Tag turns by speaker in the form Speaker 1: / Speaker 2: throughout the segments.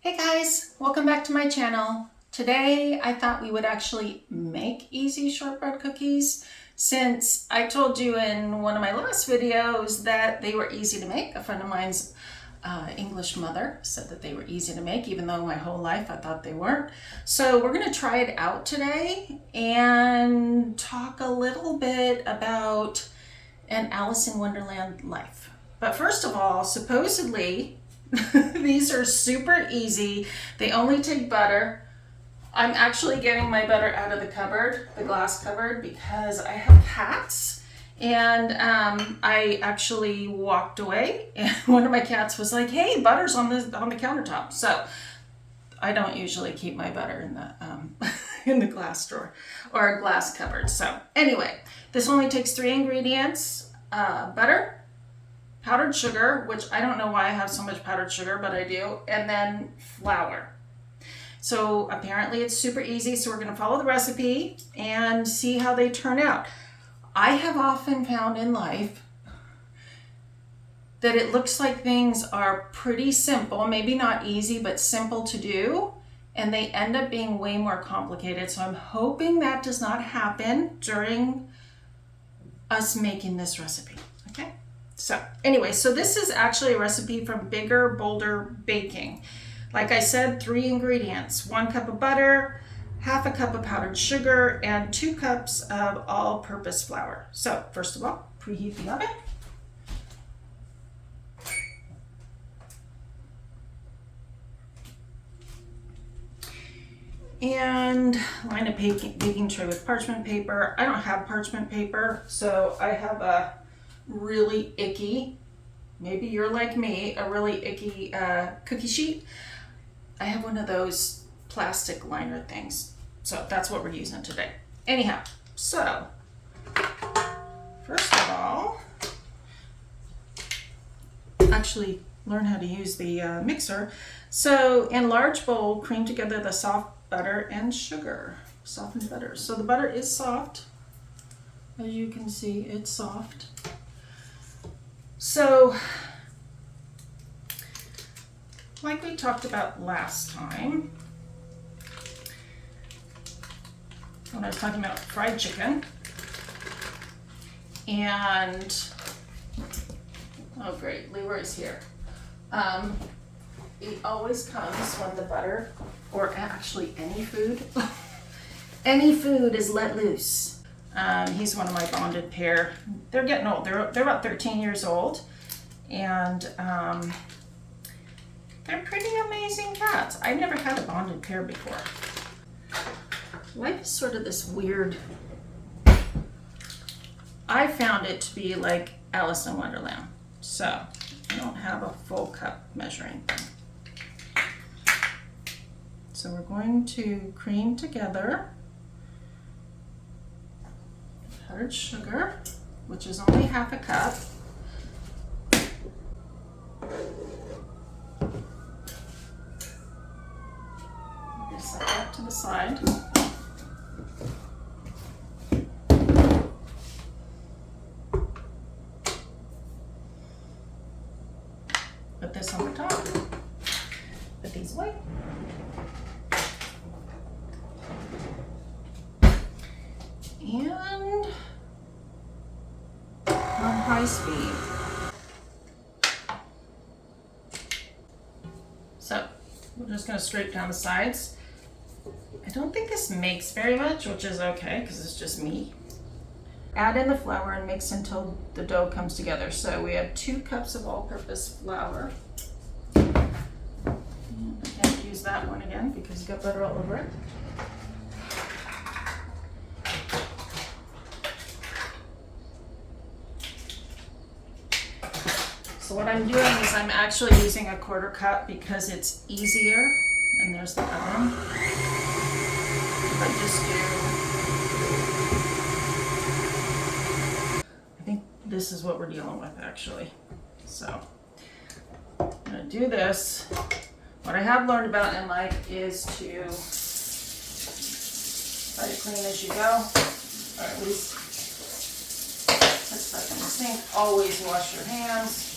Speaker 1: Hey guys, welcome back to my channel. Today I thought we would actually make easy shortbread cookies since I told you in one of my last videos that they were easy to make. A friend of mine's English mother said that they were easy to make, even though my whole life I thought they weren't. So we're going to try it out today and talk a little bit about an Alice in Wonderland life. But first of all, supposedly these are super easy. They only take butter. I'm actually getting my butter out of the cupboard, the glass cupboard, because I have cats. And I actually walked away, and one of my cats was like, "Hey, butter's on the countertop." So I don't usually keep my butter in the in the glass drawer or a glass cupboard. So anyway, this only takes 3 ingredients: butter, powdered sugar, which I don't know why I have so much powdered sugar, but I do, and then flour. So apparently it's super easy, so we're going to follow the recipe and see how they turn out. I have often found in life that it looks like things are pretty simple, maybe not easy, but simple to do, and they end up being way more complicated. So I'm hoping that does not happen during us making this recipe, okay? So anyway, so this is actually a recipe from Bigger Bolder Baking. Like I said, 3 ingredients: 1 cup of butter, half a cup of powdered sugar, and 2 cups of all-purpose flour. So first of all, preheat the oven. And line a baking tray with parchment paper. I don't have parchment paper, so I have a really icky, maybe you're like me, a really icky cookie sheet. I have one of those plastic liner things, so that's what we're using today. Anyhow, so first of all, actually learn how to use the mixer. So in large bowl, cream together the soft butter and sugar, softened butter. So the butter is soft, as you can see, it's soft. So, like we talked about last time, when I was talking about fried chicken, and, oh great, Leroy's here. It always comes when the butter, or actually any food, any food is let loose. He's one of my bonded pair. They're getting old. They're about 13 years old, and they're pretty amazing cats. I've never had a bonded pair before. Life is sort of this weird. I found it to be like Alice in Wonderland. So I don't have a full cup measuring thing. So we're going to cream together powdered sugar, which is only half a cup. Set that to the side. Put this on the top. Put these away. And on high speed. So we're just going to scrape down the sides. I don't think this makes very much, which is okay because it's just me. Add in the flour and mix until the dough comes together. So we have 2 cups of all-purpose flour. And I can't use that one again because you got butter all over it. So what I'm doing is I'm actually using a 1/4 cup because it's easier. And there's the oven. I just do. I think this is what we're dealing with actually. So I'm gonna do this. What I have learned about in life is to try to clean as you go, or at least put stuff in the sink. Always wash your hands.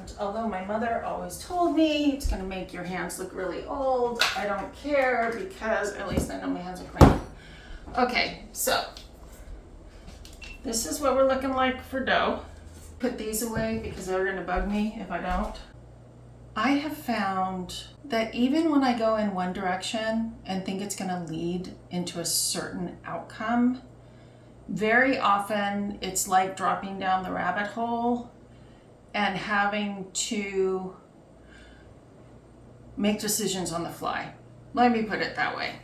Speaker 1: And although my mother always told me it's gonna make your hands look really old, I don't care because at least I know my hands are clean. Okay, so this is what we're looking like for dough. Put these away because they're gonna bug me if I don't. I have found that even when I go in one direction and think it's gonna lead into a certain outcome, very often it's like dropping down the rabbit hole and having to make decisions on the fly. Let me put it that way.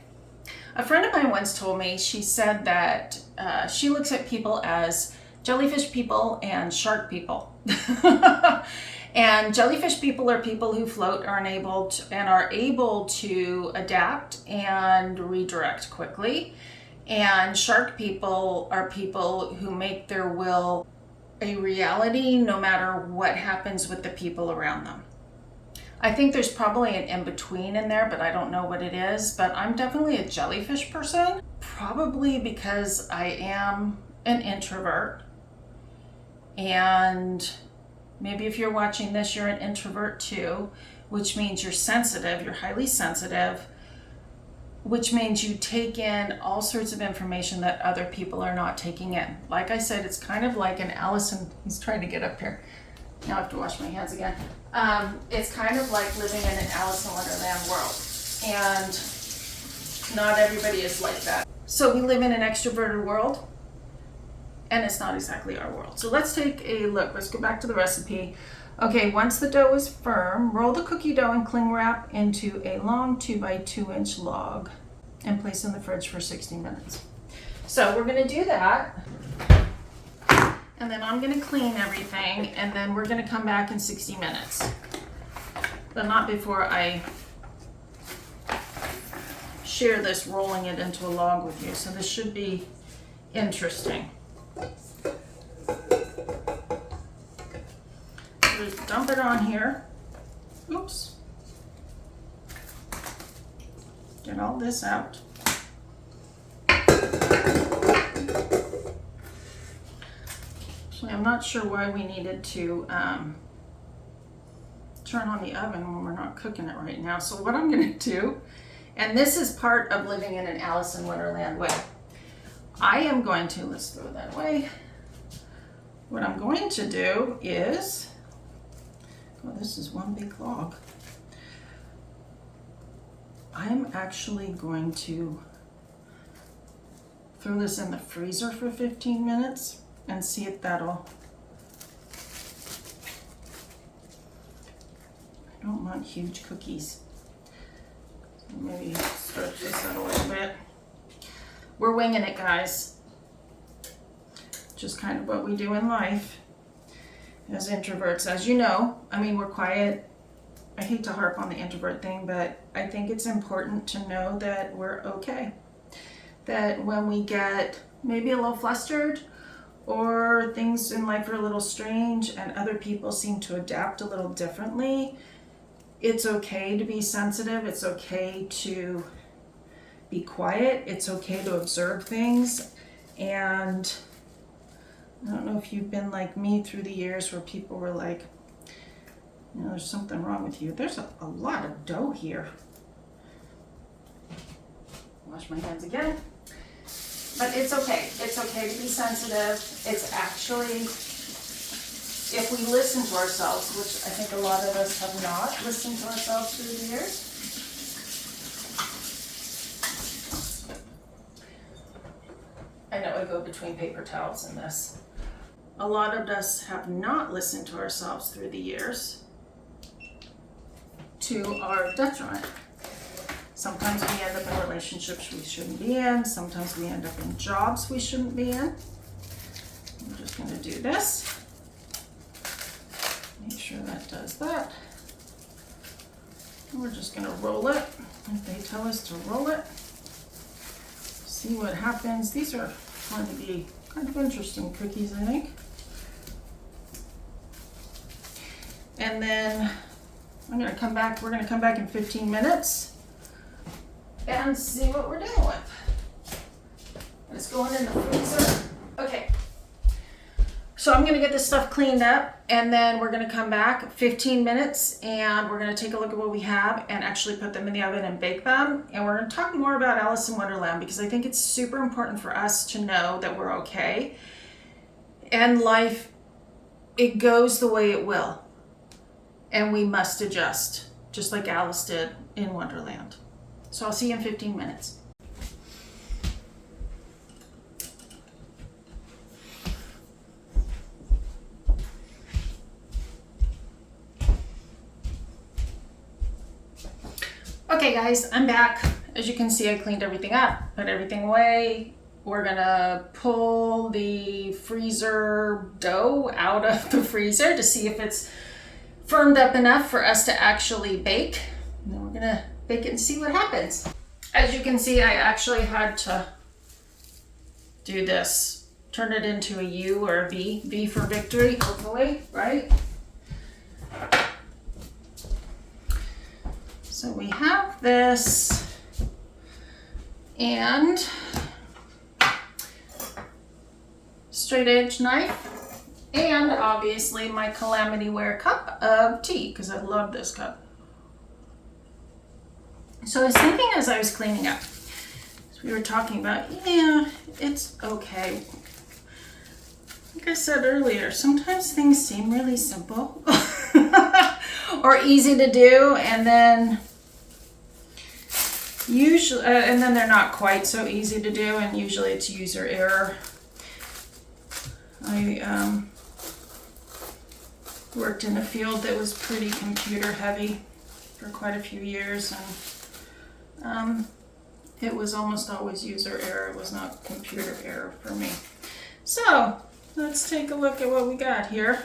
Speaker 1: A friend of mine once told me, she said that she looks at people as jellyfish people and shark people. And jellyfish people are people who float are able to adapt and redirect quickly. And shark people are people who make their will a reality no matter what happens with the people around them. I think there's probably an in-between in there, but I don't know what it is. But I'm definitely a jellyfish person, probably because I am an introvert. And maybe if you're watching this, you're an introvert too, which means you're sensitive, you're highly sensitive, which means you take in all sorts of information that other people are not taking in. Like I said, it's kind of like an he's trying to get up here. Now I have to wash my hands again. It's kind of like living in an Alice in Wonderland world. And not everybody is like that. So we live in an extroverted world, and it's not exactly our world. So let's take a look. Let's go back to the recipe. Okay, once the dough is firm, roll the cookie dough and cling wrap into a long 2 by 2 inch log and place in the fridge for 60 minutes. So we're gonna do that. And then I'm gonna clean everything, and then we're gonna come back in 60 minutes. But not before I share this rolling it into a log with you. So this should be interesting. Just dump it on here. Oops. Get all this out. Actually, I'm not sure why we needed to turn on the oven when we're not cooking it right now. So what I'm going to do, and this is part of living in an Alice in Wonderland way, I am going to, let's throw that away. What I'm going to do is, oh, this is one big log. I'm actually going to throw this in the freezer for 15 minutes and see if that'll, I don't want huge cookies. So maybe stretch this out a little bit. We're winging it, guys. Just kind of what we do in life as introverts. As you know, I mean, we're quiet. I hate to harp on the introvert thing, but I think it's important to know that we're okay. That when we get maybe a little flustered or things in life are a little strange and other people seem to adapt a little differently, it's okay to be sensitive. It's okay to be quiet. It's okay to observe things. And I don't know if you've been like me through the years where people were like, you know, there's something wrong with you. There's a lot of dough here. Wash my hands again. But it's okay. It's okay to be sensitive. It's actually, if we listen to ourselves, which I think a lot of us have not listened to ourselves through the years. I know I go between paper towels and this. A lot of us have not listened to ourselves through the years to our detriment. Sometimes we end up in relationships we shouldn't be in. Sometimes we end up in jobs we shouldn't be in. I'm just going to do this. Make sure that does that. And we're just going to roll it if they tell us to roll it. See what happens. These are going to be kind of interesting cookies, I think. And then we're going to come back in 15 minutes and see what we're dealing with. It's going in the freezer. Okay. So I'm gonna get this stuff cleaned up, and then we're gonna come back 15 minutes and we're gonna take a look at what we have and actually put them in the oven and bake them. And we're gonna talk more about Alice in Wonderland because I think it's super important for us to know that we're okay. And life, it goes the way it will. And we must adjust, just like Alice did in Wonderland. So I'll see you in 15 minutes. Okay guys, I'm back. As you can see, I cleaned everything up, put everything away. We're gonna pull the freezer dough out of the freezer to see if it's firmed up enough for us to actually bake. And then we're gonna bake it and see what happens. As you can see, I actually had to do this. Turn it into a U or a V. V for victory, hopefully, right? So we have this, and straight edge knife, and obviously my Calamity Ware cup of tea, because I love this cup. So I was thinking as I was cleaning up, as we were talking about, yeah, it's okay. Like I said earlier, sometimes things seem really simple or easy to do, and then usually, and then they're not quite so easy to do, and usually it's user error. I worked in a field that was pretty computer heavy for quite a few years, and it was almost always user error. It was not computer error for me. So let's take a look at what we got here.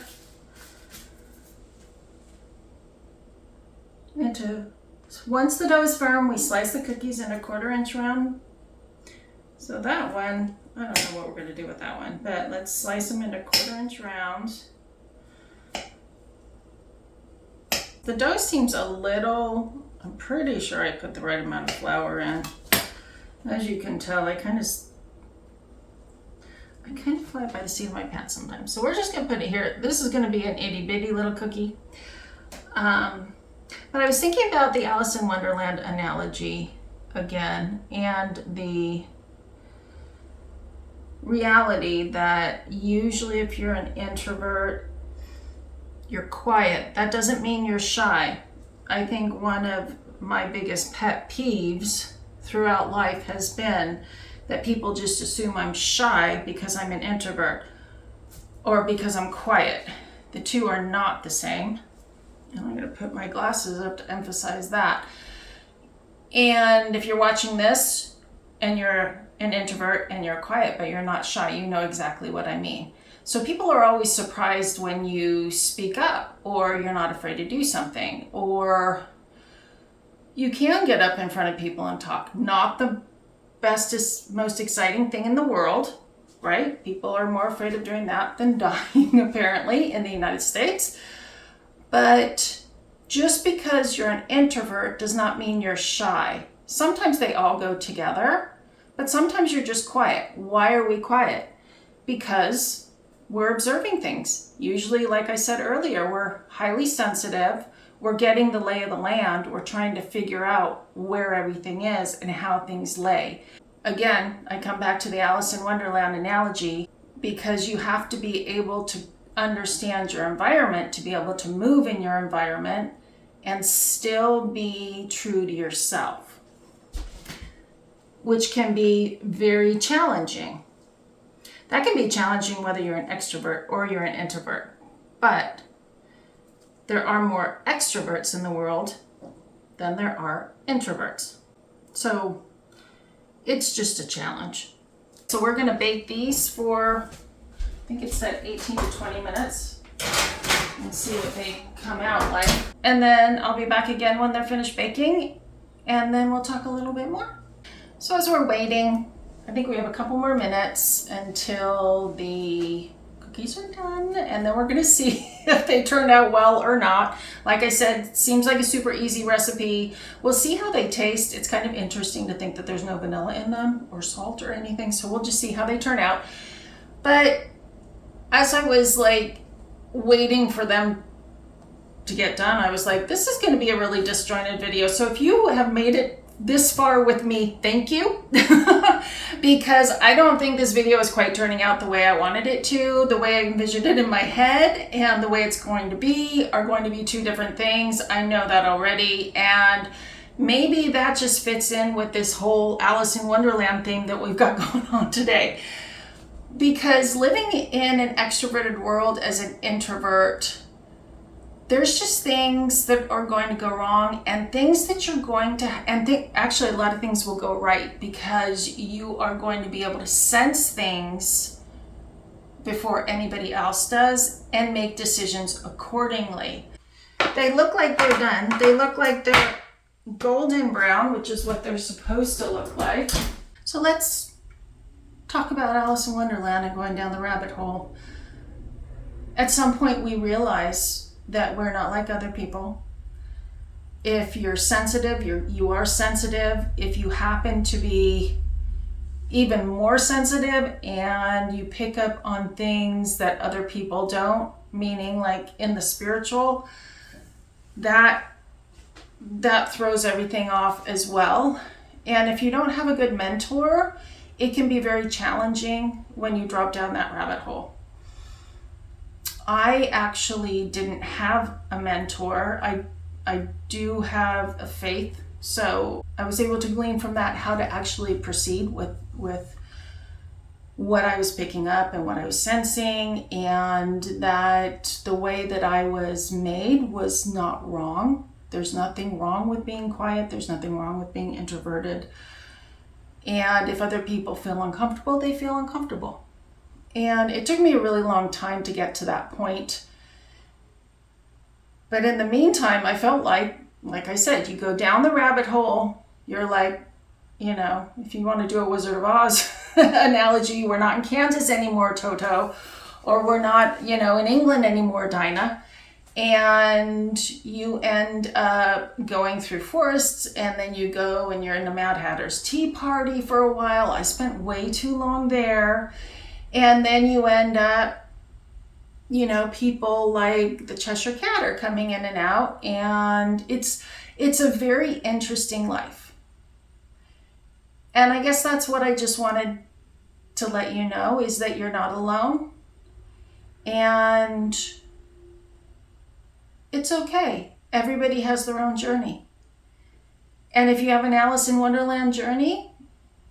Speaker 1: Once the dough is firm, we slice the cookies in a 1/4 inch round. So that one, I don't know what we're going to do with that one, but let's slice them into 1/4 inch rounds. The dough seems a little, I'm pretty sure I put the right amount of flour in. As you can tell, I kind of fly by the seat of my pants sometimes. So we're just going to put it here. This is going to be an itty bitty little cookie. But I was thinking about the Alice in Wonderland analogy again, and the reality that usually if you're an introvert, you're quiet. That doesn't mean you're shy. I think one of my biggest pet peeves throughout life has been that people just assume I'm shy because I'm an introvert or because I'm quiet. The two are not the same. And I'm going to put my glasses up to emphasize that. And if you're watching this and you're an introvert and you're quiet but you're not shy, you know exactly what I mean. So people are always surprised when you speak up, or you're not afraid to do something, or you can get up in front of people and talk. Not the bestest, most exciting thing in the world, right? People are more afraid of doing that than dying, apparently, in the United States. But just because you're an introvert does not mean you're shy. Sometimes they all go together, but sometimes you're just quiet. Why are we quiet? Because we're observing things. Usually, like I said earlier, we're highly sensitive. We're getting the lay of the land. We're trying to figure out where everything is and how things lay. Again, I come back to the Alice in Wonderland analogy, because you have to be able to understand your environment to be able to move in your environment and still be true to yourself, which can be very challenging. That can be challenging whether you're an extrovert or you're an introvert, but there are more extroverts in the world than there are introverts. So it's just a challenge. So we're going to bake these for, I think it said 18 to 20 minutes, and see what they come out like. And then I'll be back again when they're finished baking, and then we'll talk a little bit more. So as we're waiting, I think we have a couple more minutes until the cookies are done, and then we're gonna see if they turned out well or not. Like I said, it seems like a super easy recipe. We'll see how they taste. It's kind of interesting to think that there's no vanilla in them or salt or anything, so we'll just see how they turn out. But as I was like waiting for them to get done, I was like, this is going to be a really disjointed video. So if you have made it this far with me, thank you. Because I don't think this video is quite turning out the way I wanted it to. The way I envisioned it in my head and the way it's going to be are going to be two different things. I know that already. And maybe that just fits in with this whole Alice in Wonderland theme that we've got going on today. Because living in an extroverted world as an introvert, there's just things that are going to go wrong and things that you're going to, actually a lot of things will go right because you are going to be able to sense things before anybody else does and make decisions accordingly. They look like they're done. They look like they're golden brown, which is what they're supposed to look like. So let's talk about Alice in Wonderland and going down the rabbit hole. At some point we realize that we're not like other people. If you're sensitive, you are sensitive. If you happen to be even more sensitive and you pick up on things that other people don't, meaning like in the spiritual, that throws everything off as well. And if you don't have a good mentor, it can be very challenging when you drop down that rabbit hole. I actually didn't have a mentor. I do have a faith, so I was able to glean from that how to actually proceed with what I was picking up and what I was sensing, and that the way that I was made was not wrong. There's nothing wrong with being quiet. There's nothing wrong with being introverted. And if other people feel uncomfortable, they feel uncomfortable. And it took me a really long time to get to that point. But in the meantime, I felt like I said, you go down the rabbit hole, you're like, if you want to do a Wizard of Oz analogy, we're not in Kansas anymore, Toto, or we're not, in England anymore, Dinah. And you end up going through forests, and then you go and you're in the Mad Hatter's Tea Party for a while. I spent way too long there. And then you end up, people like the Cheshire Cat are coming in and out, and it's a very interesting life. And I guess that's what I just wanted to let you know, is that you're not alone. And it's okay. Everybody has their own journey. And if you have an Alice in Wonderland journey,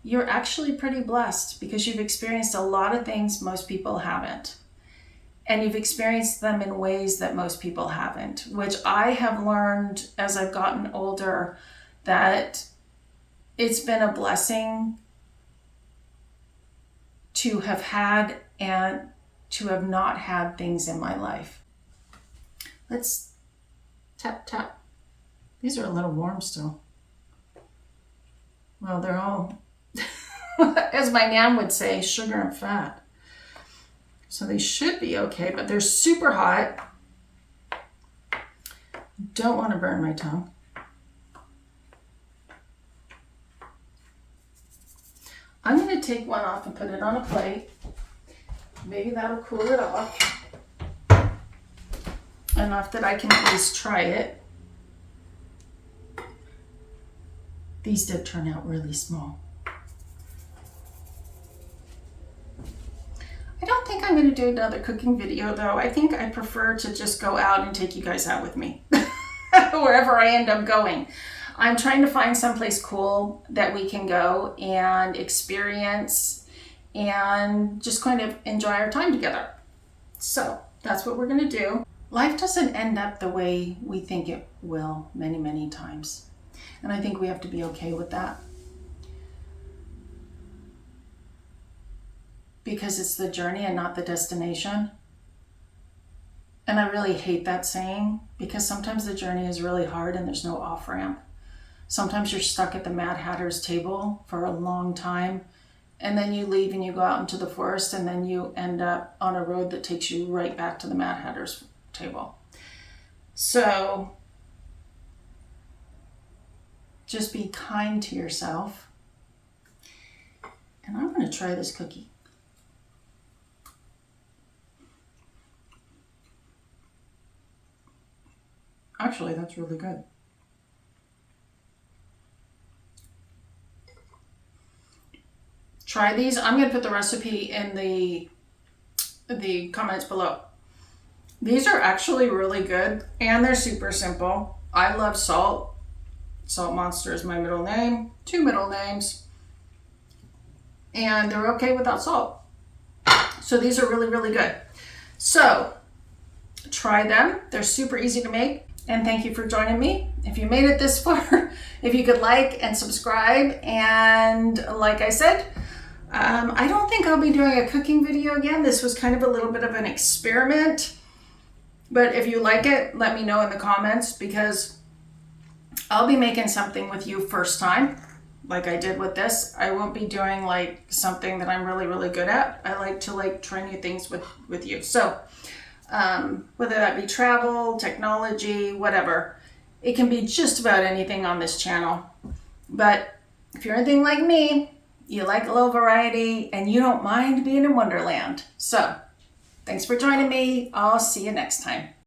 Speaker 1: you're actually pretty blessed because you've experienced a lot of things most people haven't. And you've experienced them in ways that most people haven't, which I have learned as I've gotten older, that it's been a blessing to have had and to have not had things in my life. Let's tap, tap. These are a little warm still. Well, they're all, as my nan would say, sugar and fat. So they should be okay, but they're super hot. Don't want to burn my tongue. I'm going to take one off and put it on a plate. Maybe that'll cool it off enough that I can at least try it. These did turn out really small. I don't think I'm going to do another cooking video though. I think I prefer to just go out and take you guys out with me wherever I end up going. I'm trying to find someplace cool that we can go and experience and just kind of enjoy our time together. So that's what we're going to do. Life doesn't end up the way we think it will many, many times. And I think we have to be okay with that. Because it's the journey and not the destination. And I really hate that saying, because sometimes the journey is really hard and there's no off-ramp. Sometimes you're stuck at the Mad Hatter's table for a long time, and then you leave and you go out into the forest, and then you end up on a road that takes you right back to the Mad Hatter's table. So just be kind to yourself. And I'm going to try this cookie. Actually, that's really good. Try these. I'm going to put the recipe in the comments below. These are actually really good and they're super simple. I love salt. Salt Monster is my middle name. 2 middle names. And they're okay without salt. So these are really, really good. So try them. They're super easy to make. And thank you for joining me. If you made it this far, if you could like and subscribe. And like I said, I don't think I'll be doing a cooking video again. This was kind of a little bit of an experiment. But if you like it, let me know in the comments, because I'll be making something with you first time, like I did with this. I won't be doing like something that I'm really, really good at. I like to try new things with you. So whether that be travel, technology, whatever, it can be just about anything on this channel. But if you're anything like me, you like a little variety and you don't mind being in Wonderland. So thanks for joining me. I'll see you next time.